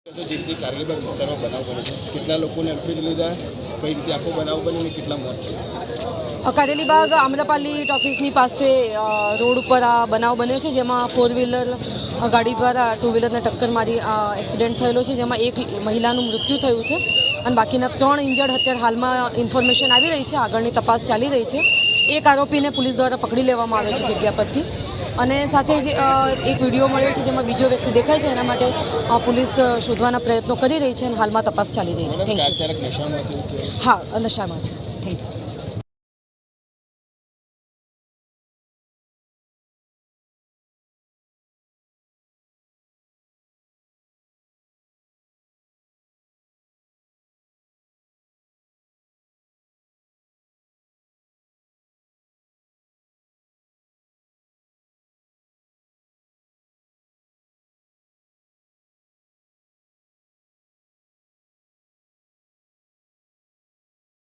જે કારગીબાગ વિસ્તારમાં બનાવ બન્યો છે, કેટલા લોકોને અડફેટે લીધા, કઈ રીતે આખો બનાવ બન્યો અને કેટલા મોત છે? કારેલીબાગ આમ્રપાલી ટોકીઝની પાસે રોડ ઉપર આ બનાવ બન્યો છે, જેમાં 4 વ્હીલર ગાડી દ્વારા 2 વ્હીલરને ટક્કર મારી એક્સિડન્ટ થયેલો છે, જેમાં એક મહિલાનું મૃત્યુ થયું છે અને બાકીના 3 ઇન્જર્ડ અત્યારે હાલમાં ઇન્ફોર્મેશન આવી રહી છે, આગળની તપાસ ચાલી રહી છે। એક આરોપીને પોલીસ દ્વારા પકડી લેવામાં આવ્યો છે જગ્યા પરથી, અને સાથે જ એક વિડીયો મળ્યો છે જેમાં બીજો વ્યક્તિ દેખાય છે, એના માટે પોલીસ શોધવાના પ્રયત્નો કરી રહી છે અને હાલમાં તપાસ ચાલી રહી છે। Thank you. હા, નશામાં છે।